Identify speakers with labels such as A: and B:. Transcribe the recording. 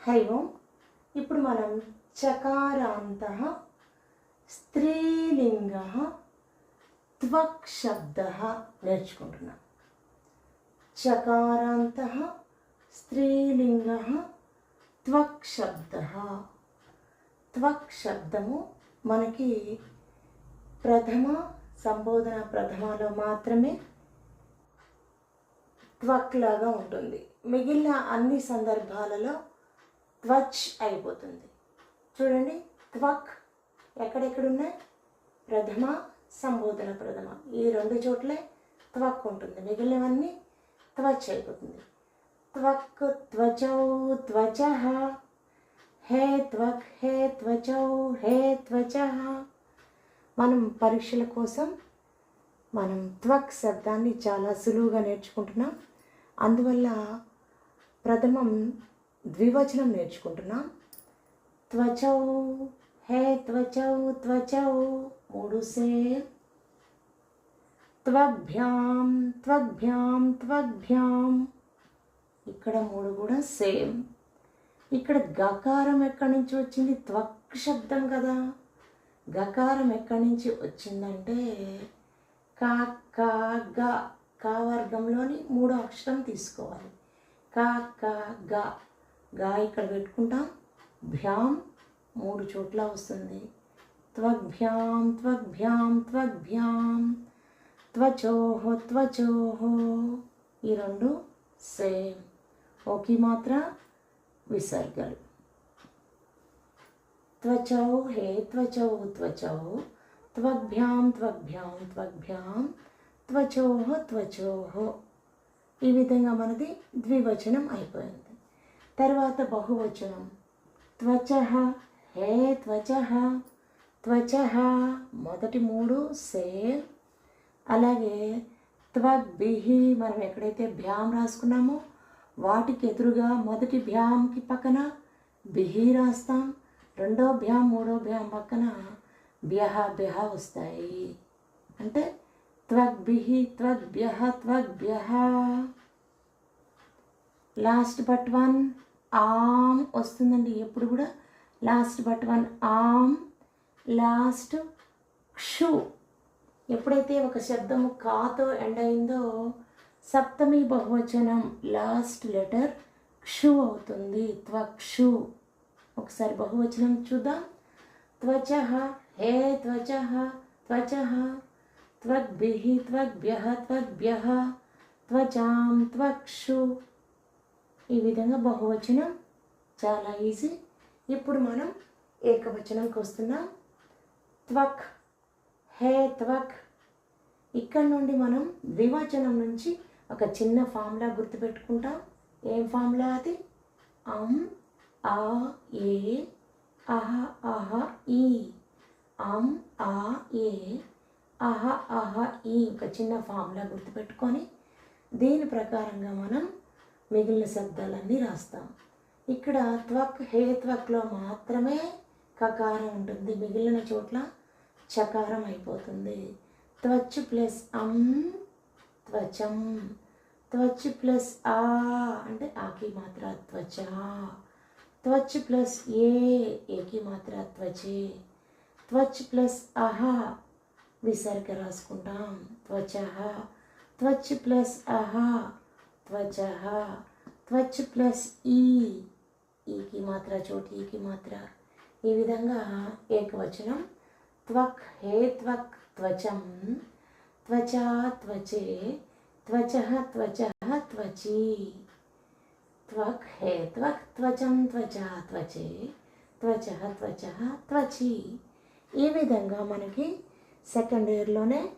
A: హైవం. ఇప్పుడు మనం చకారాంత స్త్రీలింగ త్వక్ శబ్ద నేర్చుకుంటున్నాం. చకారాంత స్త్రీలింగ త్వక్ శబ్ద. త్వక్ శబ్దము మనకి ప్రథమ సంబోధన ప్రథమలో మాత్రమే త్వక్ లాగా ఉంటుంది. మిగిలిన అన్ని సందర్భాలలో త్వచ్ అయిపోతుంది. చూడండి, త్వక్ ఎక్కడెక్కడున్నాయి? ప్రథమ, సంబోధన ప్రథమ, ఈ రెండు చోట్లే త్వక్ ఉంటుంది. మిగిలినవన్నీ త్వచ్ అయిపోతుంది. త్వక్, త్వచౌ, త్వచః, హే త్వక్, హే త్వచౌ, హే త్వచః. మనం పరీక్షల కోసం మనం త్వక్ శబ్దాన్ని చాలా సులువుగా నేర్చుకుంటున్నాం. అందువల్ల ప్రథమం ద్వివచనం నేర్చుకుంటున్నాం. త్వచౌ, హే త్వచౌ, త్వచౌ, మూడు సేమ్. త్వగ్భ్యాం, త్వగ్భ్యాం, త్వగ్భ్యాం, ఇక్కడ మూడు కూడా సేమ్. ఇక్కడ గకారం ఎక్కడి నుంచి వచ్చింది? త్వక్ శబ్దం కదా. గకారం ఎక్కడి నుంచి వచ్చిందంటే కా, కా, గా. కా వర్గంలోని మూడో అక్షరం తీసుకోవాలి. కా, కా, గా. గా ఇక్కడ పెట్టుకుంటాం. భ్యాం మూడు చోట్ల వస్తుంది. త్వగ్భ్యాం, త్వగ్భ్యాం, త్వగ్భ్యాం, త్వచోః, త్వచోః, ఈ రెండు సేమ్. ఓకే మాత్ర విసర్గలు. త్వచౌ, హే త్వచౌ, త్వచౌ, త్వగ్భ్యాం, త్వగ్భ్యాం, త్వగ్భ్యాం, త్వచోః, త్వచోః. ఈ విధంగా మనది ద్వివచనం అయిపోయింది. తర్వాత బహువచనం. త్వచః, హే త్వచః, త్వచః, మొదటి మూడు సేమ్. అలాగే త్వగ్భిః, మనం ఎక్కడైతే భ్యాం రాసుకున్నామో వాటికి ఎదురుగా మొదటి భ్యాంకి పక్కన బిహి రాస్తాం. రెండో భ్యాం మూడో భ్యాం పక్కన భ్యః భ్యః వస్తాయి. అంటే త్వగ్భిః, త్వగ్భ్యః, త్వగ్భ్యః. లాస్ట్ బట్ వన్ ఆమ్ వస్తుందండి. ఎప్పుడు కూడా లాస్ట్ బట్ వన్ ఆమ్. లాస్ట్ క్షు. ఎప్పుడైతే ఒక శబ్దము కాతో ఎండ్ అయిందో సప్తమి బహువచనం లాస్ట్ లెటర్ క్షు అవుతుంది. త్వక్షు. ఒకసారి బహువచనం చూద్దాం. త్వచః, హే త్వచః, త్వచః, త్వగ్భిః, త్వగ్భ్యః, త్వగ్భ్యః, త్వచాం, త్వక్షు. ఈ విధంగా బహువచనం చాలా ఈజీ. ఇప్పుడు మనం ఏకవచనంకి వస్తున్నాం. త్వక్, హే త్వక్. ఇక్కడ నుండి మనం ద్వివచనం నుంచి ఒక చిన్న ఫార్ములా గుర్తుపెట్టుకుంటాం. ఏం ఫార్ములా అది? అమ్, ఆ, ఏ, అహ, అహ, ఈ. అమ్, ఆ, ఏ, అహ, అహ, ఈ. ఒక చిన్న ఫార్ములా గుర్తుపెట్టుకొని దీని ప్రకారంగా మనం మిగిలిన శబ్దాలన్నీ రాస్తాం. ఇక్కడ త్వక్, హే త్వక్లో మాత్రమే కకారం ఉంటుంది. మిగిలిన చోట్ల చకారం అయిపోతుంది. త్వచ్ ప్లస్ అమ్, త్వచం. త్వచ్ ప్లస్ ఆ అంటే ఆకి మాత్ర త్వచ. త్వచ్ ప్లస్ ఏ, ఏకి మాత్ర త్వచే. త్వచ్ ప్లస్ అహ విసర్గ రాసుకుంటాం. త్వచః. త్వచ్ ప్లస్ అహ త్వచః. త్వచ్ ప్లస్ ఈ, ఈకి మాత్ర చోటి ఈకి మాత్ర. ఈ విధంగా ఏకవచనం. త్వక్, హే త్వక్, త్వచం, త్వచా, త్వచే, త్వచః, త్వచః, త్వచి. త్వక్, హే త్వక్, త్వచం, త్వచా, త్వచే, త్వచః, త్వచః, త్వచి. ఈ విధంగా మనకి సెకండ్ ఇయర్లోనే